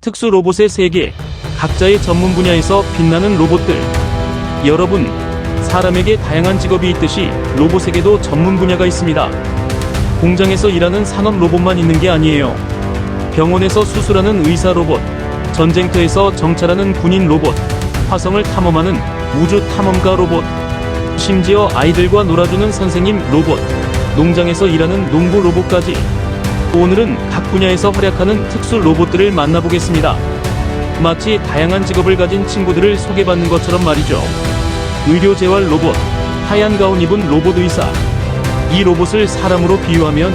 특수 로봇의 세계, 각자의 전문 분야에서 빛나는 로봇들. 여러분, 사람에게 다양한 직업이 있듯이 로봇에게도 전문 분야가 있습니다. 공장에서 일하는 산업 로봇만 있는 게 아니에요. 병원에서 수술하는 의사 로봇, 전쟁터에서 정찰하는 군인 로봇, 화성을 탐험하는 우주 탐험가 로봇, 심지어 아이들과 놀아주는 선생님 로봇, 농장에서 일하는 농부 로봇까지. 오늘은 각 분야에서 활약하는 특수 로봇들을 만나보겠습니다. 마치 다양한 직업을 가진 친구들을 소개받는 것처럼 말이죠. 의료재활 로봇, 하얀 가운 입은 로봇 의사. 이 로봇을 사람으로 비유하면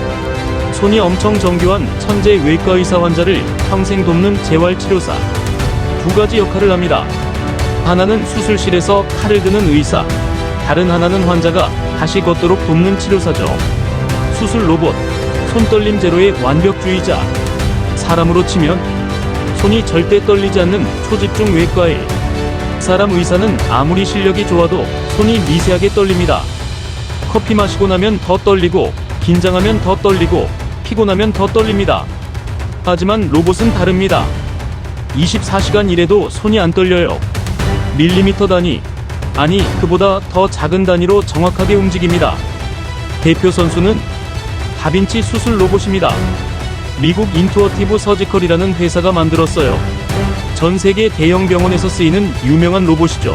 손이 엄청 정교한 천재 외과 의사 환자를 평생 돕는 재활치료사. 두 가지 역할을 합니다. 하나는 수술실에서 칼을 드는 의사, 다른 하나는 환자가 다시 걷도록 돕는 치료사죠. 수술 로봇, 손떨림 제로의 완벽주의자. 사람으로 치면 손이 절대 떨리지 않는 초집중 외과의 사람 의사는 아무리 실력이 좋아도 손이 미세하게 떨립니다. 커피 마시고 나면 더 떨리고, 긴장하면 더 떨리고, 피곤하면 더 떨립니다. 하지만 로봇은 다릅니다. 24시간 일해도 손이 안 떨려요. 밀리미터 단위, 아니 그보다 더 작은 단위로 정확하게 움직입니다. 대표 선수는 다빈치 수술 로봇입니다. 미국 인투어티브 서지컬이라는 회사가 만들었어요. 전 세계 대형 병원에서 쓰이는 유명한 로봇이죠.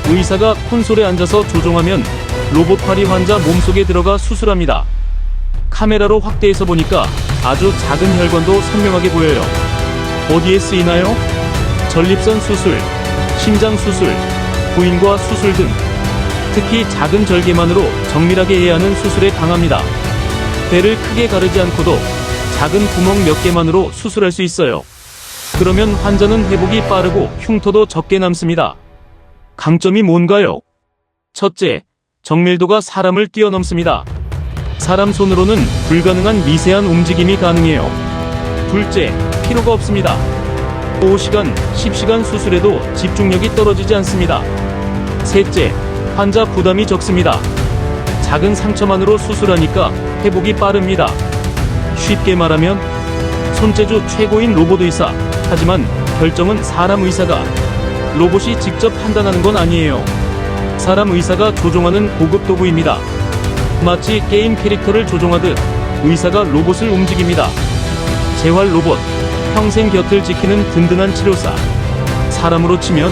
의사가 콘솔에 앉아서 조종하면 로봇 팔이 환자 몸속에 들어가 수술합니다. 카메라로 확대해서 보니까 아주 작은 혈관도 선명하게 보여요. 어디에 쓰이나요? 전립선 수술, 심장 수술, 부인과 수술 등 특히 작은 절개만으로 정밀하게 해야 하는 수술에 강합니다. 배를 크게 가르지 않고도 작은 구멍 몇 개만으로 수술할 수 있어요. 그러면 환자는 회복이 빠르고 흉터도 적게 남습니다. 강점이 뭔가요? 첫째, 정밀도가 사람을 뛰어넘습니다. 사람 손으로는 불가능한 미세한 움직임이 가능해요. 둘째, 피로가 없습니다. 5시간, 10시간 수술해도 집중력이 떨어지지 않습니다. 셋째, 환자 부담이 적습니다. 작은 상처만으로 수술하니까 회복이 빠릅니다. 쉽게 말하면 손재주 최고인 로봇 의사, 하지만 결정은 사람 의사가. 로봇이 직접 판단하는 건 아니에요. 사람 의사가 조종하는 고급 도구입니다. 마치 게임 캐릭터를 조종하듯 의사가 로봇을 움직입니다. 재활 로봇, 평생 곁을 지키는 든든한 치료사. 사람으로 치면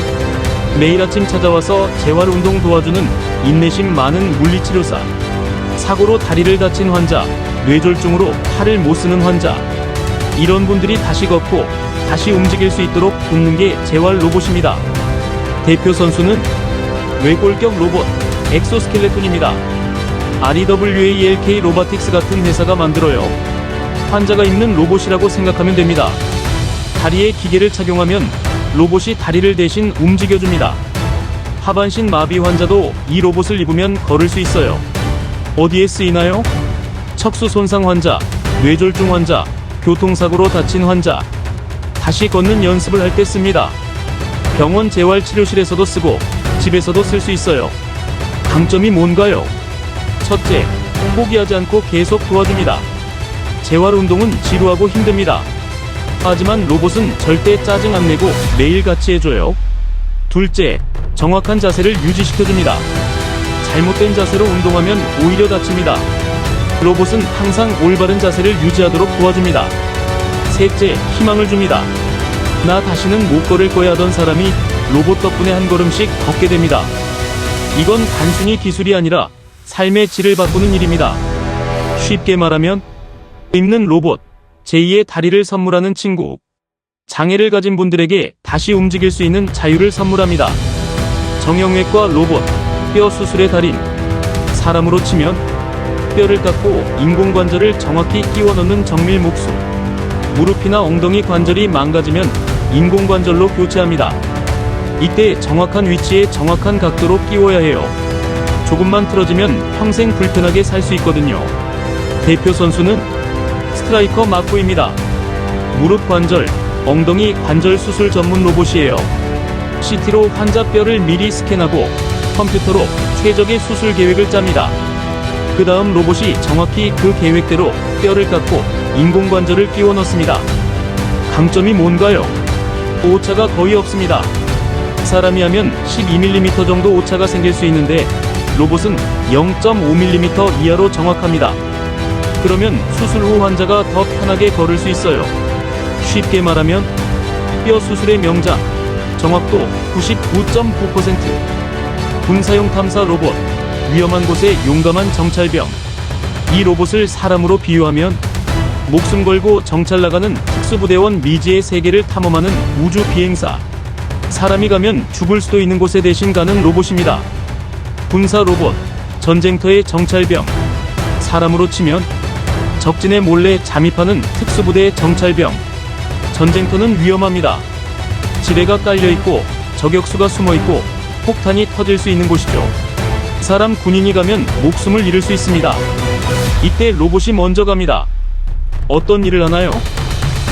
매일 아침 찾아와서 재활 운동 도와주는 인내심 많은 물리치료사. 사고로 다리를 다친 환자, 뇌졸중으로 팔을 못 쓰는 환자. 이런 분들이 다시 걷고 다시 움직일 수 있도록 돕는 게 재활 로봇입니다. 대표 선수는 외골격 로봇, 엑소스켈레톤입니다. REWALK 로보틱스 같은 회사가 만들어요. 환자가 입는 로봇이라고 생각하면 됩니다. 다리에 기계를 착용하면 로봇이 다리를 대신 움직여줍니다. 하반신 마비 환자도 이 로봇을 입으면 걸을 수 있어요. 어디에 쓰이나요? 척수 손상 환자, 뇌졸중 환자, 교통사고로 다친 환자. 다시 걷는 연습을 할 때 씁니다. 병원 재활치료실에서도 쓰고 집에서도 쓸 수 있어요. 강점이 뭔가요? 첫째, 포기하지 않고 계속 도와줍니다. 재활 운동은 지루하고 힘듭니다. 하지만 로봇은 절대 짜증 안 내고 매일 같이 해줘요. 둘째, 정확한 자세를 유지시켜줍니다. 잘못된 자세로 운동하면 오히려 다칩니다. 로봇은 항상 올바른 자세를 유지하도록 도와줍니다. 셋째, 희망을 줍니다. 나 다시는 못 걸을 거야 하던 사람이 로봇 덕분에 한 걸음씩 걷게 됩니다. 이건 단순히 기술이 아니라 삶의 질을 바꾸는 일입니다. 쉽게 말하면 입는 로봇, 제2의 다리를 선물하는 친구. 장애를 가진 분들에게 다시 움직일 수 있는 자유를 선물합니다. 정형외과 로봇, 뼈 수술의 달인. 사람으로 치면 뼈를 깎고 인공관절을 정확히 끼워 넣는 정밀 목수. 무릎이나 엉덩이 관절이 망가지면 인공관절로 교체합니다. 이때 정확한 위치에 정확한 각도로 끼워야 해요. 조금만 틀어지면 평생 불편하게 살 수 있거든요. 대표 선수는 스트라이커 마코입니다. 무릎 관절, 엉덩이 관절 수술 전문 로봇이에요. CT로 환자 뼈를 미리 스캔하고 컴퓨터로 최적의 수술 계획을 짭니다. 그 다음 로봇이 정확히 그 계획대로 뼈를 깎고 인공관절을 끼워 넣습니다. 강점이 뭔가요? 오차가 거의 없습니다. 사람이 하면 12mm 정도 오차가 생길 수 있는데 로봇은 0.5mm 이하로 정확합니다. 그러면 수술 후 환자가 더 편하게 걸을 수 있어요. 쉽게 말하면 뼈 수술의 명작, 정확도 99.9%, 군사용 탐사 로봇, 위험한 곳에 용감한 정찰병. 이 로봇을 사람으로 비유하면 목숨 걸고 정찰 나가는 특수부대원 미지의 세계를 탐험하는 우주 비행사. 사람이 가면 죽을 수도 있는 곳에 대신 가는 로봇입니다. 군사 로봇, 전쟁터의 정찰병. 사람으로 치면 적진에 몰래 잠입하는 특수부대의 정찰병. 전쟁터는 위험합니다. 지뢰가 깔려있고 저격수가 숨어있고 폭탄이 터질 수 있는 곳이죠. 사람 군인이 가면 목숨을 잃을 수 있습니다. 이때 로봇이 먼저 갑니다. 어떤 일을 하나요?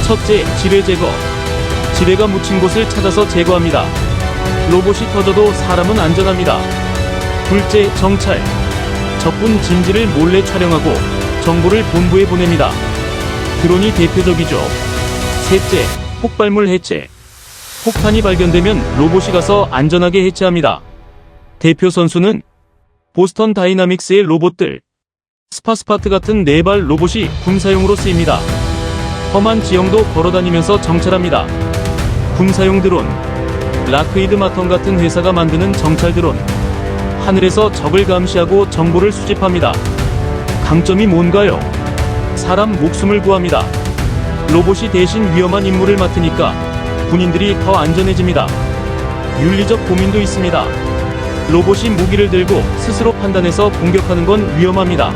첫째, 지뢰 제거. 지뢰가 묻힌 곳을 찾아서 제거합니다. 로봇이 터져도 사람은 안전합니다. 둘째, 정찰. 적군 진지를 몰래 촬영하고 정보를 본부에 보냅니다. 드론이 대표적이죠. 셋째, 폭발물 해체. 폭탄이 발견되면 로봇이 가서 안전하게 해체합니다. 대표 선수는 보스턴 다이나믹스의 로봇들, 스파스파트 같은 4발 로봇이 군사용으로 쓰입니다. 험한 지형도 걸어다니면서 정찰합니다. 군사용 드론, 락히드 마턴 같은 회사가 만드는 정찰 드론. 하늘에서 적을 감시하고 정보를 수집합니다. 강점이 뭔가요? 사람 목숨을 구합니다. 로봇이 대신 위험한 임무를 맡으니까 군인들이 더 안전해집니다. 윤리적 고민도 있습니다. 로봇이 무기를 들고 스스로 판단해서 공격하는 건 위험합니다.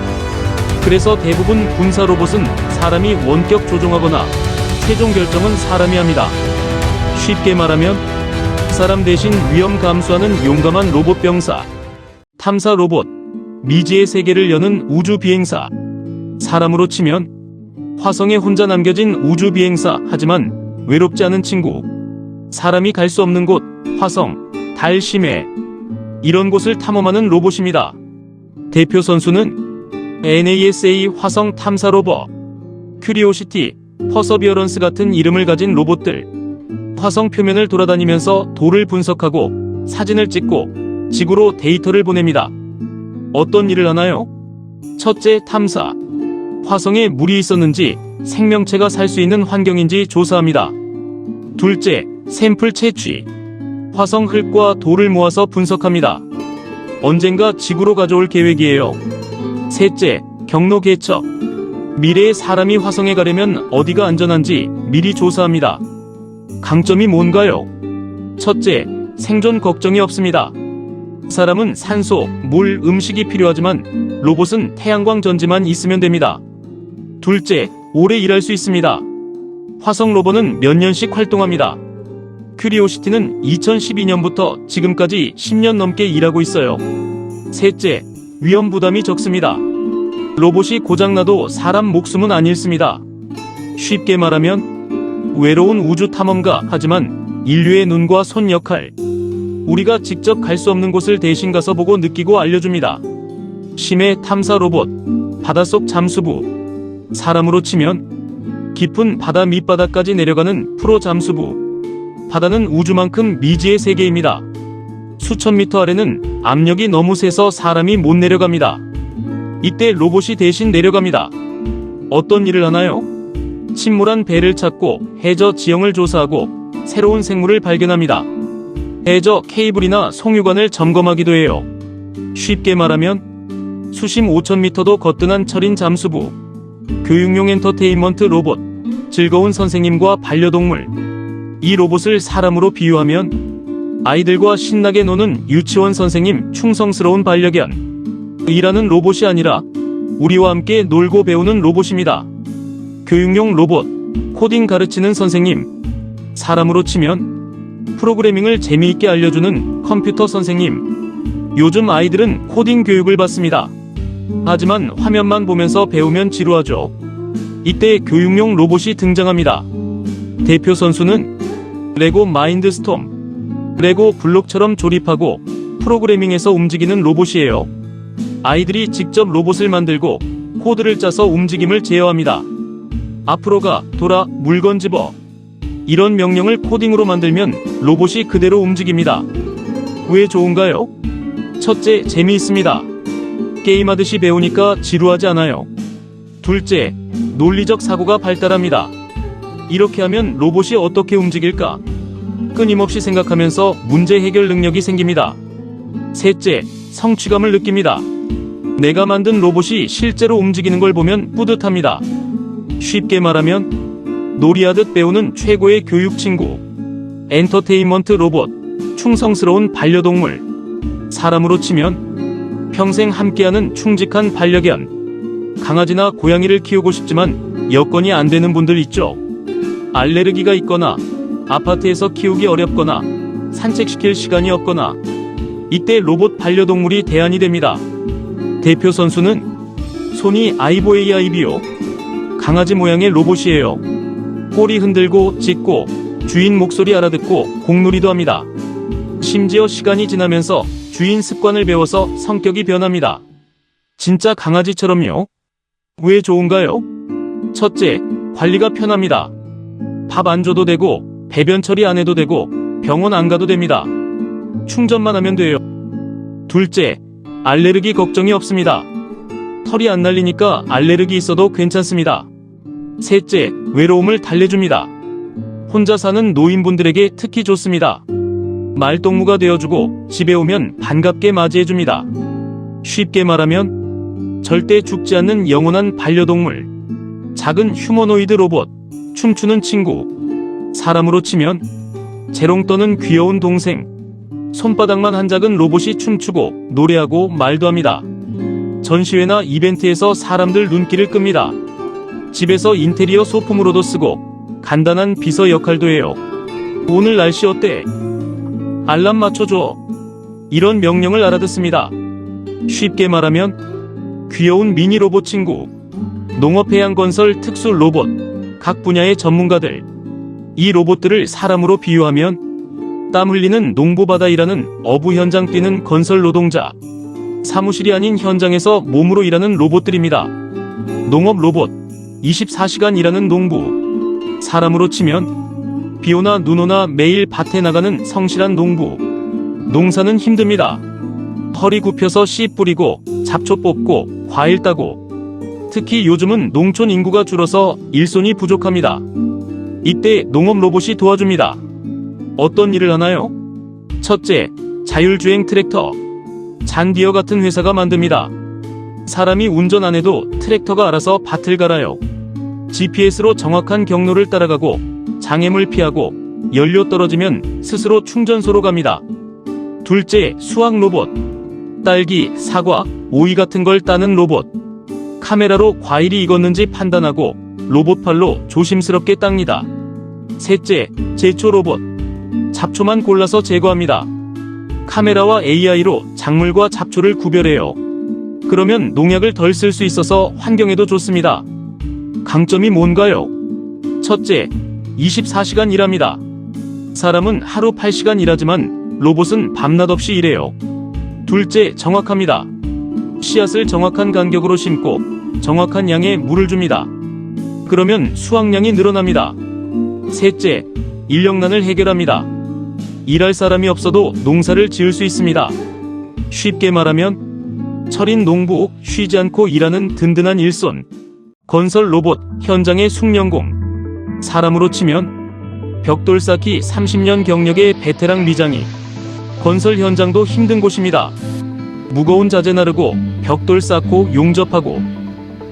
그래서 대부분 군사 로봇은 사람이 원격 조종하거나 최종 결정은 사람이 합니다. 쉽게 말하면 사람 대신 위험 감수하는 용감한 로봇 병사. 탐사 로봇, 미지의 세계를 여는 우주 비행사. 사람으로 치면 화성에 혼자 남겨진 우주 비행사. 하지만 외롭지 않은 친구. 사람이 갈 수 없는 곳, 화성, 달, 심해. 이런 곳을 탐험하는 로봇입니다. 대표 선수는 NASA 화성 탐사 로봇, 큐리오시티, 퍼서비어런스 같은 이름을 가진 로봇들. 화성 표면을 돌아다니면서 돌을 분석하고 사진을 찍고 지구로 데이터를 보냅니다. 어떤 일을 하나요? 첫째, 탐사. 화성에 물이 있었는지 생명체가 살 수 있는 환경인지 조사합니다. 둘째, 샘플 채취. 화성 흙과 돌을 모아서 분석합니다. 언젠가 지구로 가져올 계획이에요. 셋째, 경로 개척. 미래의 사람이 화성에 가려면 어디가 안전한지 미리 조사합니다. 강점이 뭔가요? 첫째, 생존 걱정이 없습니다. 사람은 산소, 물, 음식이 필요하지만 로봇은 태양광 전지만 있으면 됩니다. 둘째, 오래 일할 수 있습니다. 화성 로봇은 몇 년씩 활동합니다. 큐리오시티는 2012년부터 지금까지 10년 넘게 일하고 있어요. 셋째, 위험 부담이 적습니다. 로봇이 고장나도 사람 목숨은 안 잃습니다. 쉽게 말하면 외로운 우주 탐험가, 하지만 인류의 눈과 손 역할. 우리가 직접 갈 수 없는 곳을 대신 가서 보고 느끼고 알려줍니다. 심해 탐사 로봇, 바닷속 잠수부. 사람으로 치면 깊은 바다 밑바닥까지 내려가는 프로 잠수부. 바다는 우주만큼 미지의 세계입니다. 수천 미터 아래는 압력이 너무 세서 사람이 못 내려갑니다. 이때 로봇이 대신 내려갑니다. 어떤 일을 하나요? 침몰한 배를 찾고 해저 지형을 조사하고 새로운 생물을 발견합니다. 해저 케이블이나 송유관을 점검하기도 해요. 쉽게 말하면 수심 5,000m도 거뜬한 철인 잠수부. 교육용 엔터테인먼트 로봇, 즐거운 선생님과 반려동물. 이 로봇을 사람으로 비유하면 아이들과 신나게 노는 유치원 선생님, 충성스러운 반려견. 일하는 로봇이 아니라 우리와 함께 놀고 배우는 로봇입니다. 교육용 로봇, 코딩 가르치는 선생님. 사람으로 치면 프로그래밍을 재미있게 알려주는 컴퓨터 선생님. 요즘 아이들은 코딩 교육을 받습니다. 하지만 화면만 보면서 배우면 지루하죠. 이때 교육용 로봇이 등장합니다. 대표 선수는 레고 마인드스톰. 레고 블록처럼 조립하고 프로그래밍에서 움직이는 로봇이에요. 아이들이 직접 로봇을 만들고 코드를 짜서 움직임을 제어합니다. 앞으로 가, 돌아, 물건 집어. 이런 명령을 코딩으로 만들면 로봇이 그대로 움직입니다. 왜 좋은가요? 첫째, 재미있습니다. 게임하듯이 배우니까 지루하지 않아요. 둘째, 논리적 사고가 발달합니다. 이렇게 하면 로봇이 어떻게 움직일까? 끊임없이 생각하면서 문제 해결 능력이 생깁니다. 셋째, 성취감을 느낍니다. 내가 만든 로봇이 실제로 움직이는 걸 보면 뿌듯합니다. 쉽게 말하면 놀이하듯 배우는 최고의 교육 친구. 엔터테인먼트 로봇, 충성스러운 반려동물. 사람으로 치면 평생 함께하는 충직한 반려견. 강아지나 고양이를 키우고 싶지만 여건이 안 되는 분들 있죠. 알레르기가 있거나 아파트에서 키우기 어렵거나 산책시킬 시간이 없거나 이때 로봇 반려동물이 대안이 됩니다. 대표 선수는 소니 아이보 AIBO. 강아지 모양의 로봇이에요. 꼬리 흔들고 짖고 주인 목소리 알아듣고 공놀이도 합니다. 심지어 시간이 지나면서 주인 습관을 배워서 성격이 변합니다. 진짜 강아지처럼요. 왜 좋은가요? 첫째, 관리가 편합니다. 밥 안 줘도 되고 배변 처리 안 해도 되고 병원 안 가도 됩니다. 충전만 하면 돼요. 둘째, 알레르기 걱정이 없습니다. 털이 안 날리니까 알레르기 있어도 괜찮습니다. 셋째, 외로움을 달래줍니다. 혼자 사는 노인분들에게 특히 좋습니다. 말동무가 되어주고 집에 오면 반갑게 맞이해줍니다. 쉽게 말하면 절대 죽지 않는 영원한 반려동물. 작은 휴머노이드 로봇, 춤추는 친구. 사람으로 치면 재롱 떠는 귀여운 동생. 손바닥만 한 작은 로봇이 춤추고 노래하고 말도 합니다. 전시회나 이벤트에서 사람들 눈길을 끕니다. 집에서 인테리어 소품으로도 쓰고 간단한 비서 역할도 해요. 오늘 날씨 어때? 알람 맞춰줘. 이런 명령을 알아듣습니다. 쉽게 말하면 귀여운 미니 로봇 친구. 농업해양건설 특수 로봇. 각 분야의 전문가들. 이 로봇들을 사람으로 비유하면 땀 흘리는 농부바다 일하는 어부 현장 뛰는 건설 노동자. 사무실이 아닌 현장에서 몸으로 일하는 로봇들입니다. 농업 로봇. 24시간 일하는 농부. 사람으로 치면 비오나 눈오나 매일 밭에 나가는 성실한 농부. 농사는 힘듭니다. 허리 굽혀서 씨 뿌리고 잡초 뽑고 과일 따고. 특히 요즘은 농촌 인구가 줄어서 일손이 부족합니다. 이때 농업 로봇이 도와줍니다. 어떤 일을 하나요? 첫째, 자율주행 트랙터. 잔디어 같은 회사가 만듭니다. 사람이 운전 안 해도 트랙터가 알아서 밭을 갈아요. GPS로 정확한 경로를 따라가고 장애물 피하고 연료 떨어지면 스스로 충전소로 갑니다. 둘째, 수확 로봇. 딸기, 사과, 오이 같은 걸 따는 로봇. 카메라로 과일이 익었는지 판단하고 로봇팔로 조심스럽게 닦니다. 셋째, 제초 로봇. 잡초만 골라서 제거합니다. 카메라와 AI로 작물과 잡초를 구별해요. 그러면 농약을 덜 쓸 수 있어서 환경에도 좋습니다. 강점이 뭔가요? 첫째, 24시간 일합니다. 사람은 하루 8시간 일하지만 로봇은 밤낮 없이 일해요. 둘째, 정확합니다. 씨앗을 정확한 간격으로 심고 정확한 양의 물을 줍니다. 그러면 수확량이 늘어납니다. 셋째, 인력난을 해결합니다. 일할 사람이 없어도 농사를 지을 수 있습니다. 쉽게 말하면 철인 농부, 쉬지 않고 일하는 든든한 일손. 건설 로봇, 현장의 숙련공. 사람으로 치면 벽돌 쌓기 30년 경력의 베테랑 미장이. 건설 현장도 힘든 곳입니다. 무거운 자재 나르고 벽돌 쌓고 용접하고.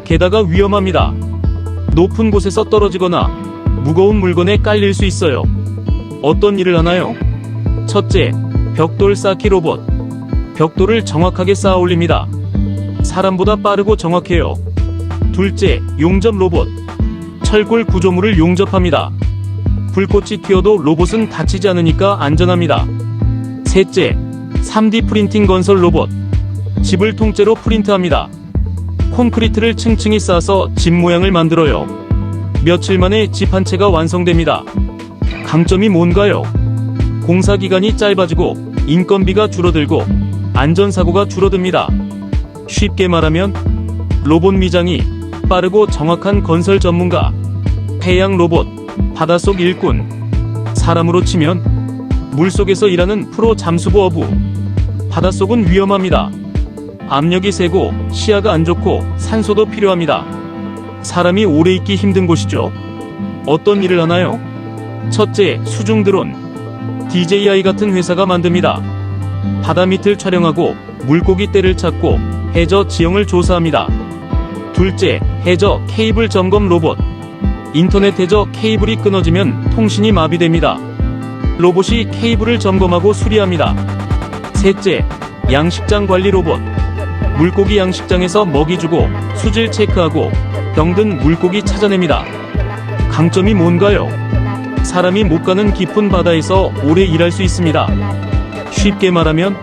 게다가 위험합니다. 높은 곳에서 떨어지거나 무거운 물건에 깔릴 수 있어요. 어떤 일을 하나요? 첫째, 벽돌 쌓기 로봇. 벽돌을 정확하게 쌓아 올립니다. 사람보다 빠르고 정확해요. 둘째, 용접 로봇. 철골 구조물을 용접합니다. 불꽃이 튀어도 로봇은 다치지 않으니까 안전합니다. 셋째, 3D 프린팅 건설 로봇. 집을 통째로 프린트합니다. 콘크리트를 층층이 쌓아서 집 모양을 만들어요. 며칠 만에 집 한 채가 완성됩니다. 강점이 뭔가요? 공사 기간이 짧아지고 인건비가 줄어들고 안전사고가 줄어듭니다. 쉽게 말하면 로봇 미장이 빠르고 정확한 건설 전문가. 해양 로봇, 바닷속 일꾼. 사람으로 치면 물속에서 일하는 프로 잠수부 어부. 바닷속은 위험합니다. 압력이 세고 시야가 안 좋고 산소도 필요합니다. 사람이 오래 있기 힘든 곳이죠. 어떤 일을 하나요? 첫째, 수중 드론. DJI 같은 회사가 만듭니다. 바다 밑을 촬영하고 물고기 떼를 찾고 해저 지형을 조사합니다. 둘째, 해저 케이블 점검 로봇. 인터넷 해저 케이블이 끊어지면 통신이 마비됩니다. 로봇이 케이블을 점검하고 수리합니다. 셋째, 양식장 관리 로봇. 물고기 양식장에서 먹이 주고 수질 체크하고 병든 물고기 찾아냅니다. 강점이 뭔가요? 사람이 못 가는 깊은 바다에서 오래 일할 수 있습니다. 쉽게 말하면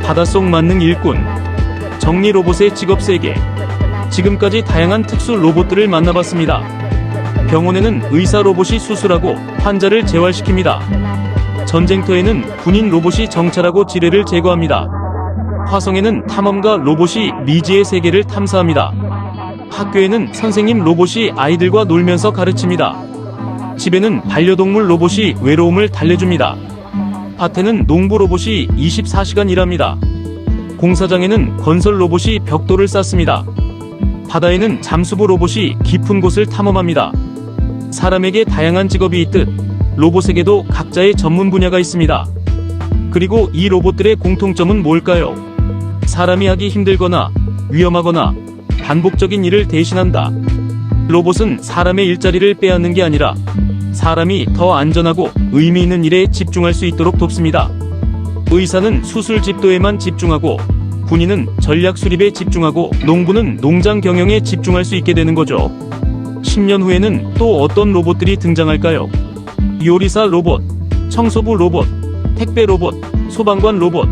바닷속 만능 일꾼. 정리 로봇의 직업 세계. 지금까지 다양한 특수 로봇들을 만나봤습니다. 병원에는 의사 로봇이 수술하고 환자를 재활시킵니다. 전쟁터에는 군인 로봇이 정찰하고 지뢰를 제거합니다. 화성에는 탐험가 로봇이 미지의 세계를 탐사합니다. 학교에는 선생님 로봇이 아이들과 놀면서 가르칩니다. 집에는 반려동물 로봇이 외로움을 달래줍니다. 밭에는 농부 로봇이 24시간 일합니다. 공사장에는 건설 로봇이 벽돌을 쌓습니다. 바다에는 잠수부 로봇이 깊은 곳을 탐험합니다. 사람에게 다양한 직업이 있듯 로봇에게도 각자의 전문 분야가 있습니다. 그리고 이 로봇들의 공통점은 뭘까요? 사람이 하기 힘들거나 위험하거나 반복적인 일을 대신한다. 로봇은 사람의 일자리를 빼앗는 게 아니라 사람이 더 안전하고 의미 있는 일에 집중할 수 있도록 돕습니다. 의사는 수술 집도에만 집중하고 군인은 전략 수립에 집중하고 농부는 농장 경영에 집중할 수 있게 되는 거죠. 10년 후에는 또 어떤 로봇들이 등장할까요? 요리사 로봇, 청소부 로봇, 택배 로봇, 소방관 로봇.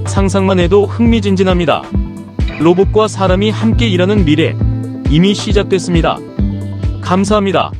상상만 해도 흥미진진합니다. 로봇과 사람이 함께 일하는 미래, 이미 시작됐습니다. 감사합니다.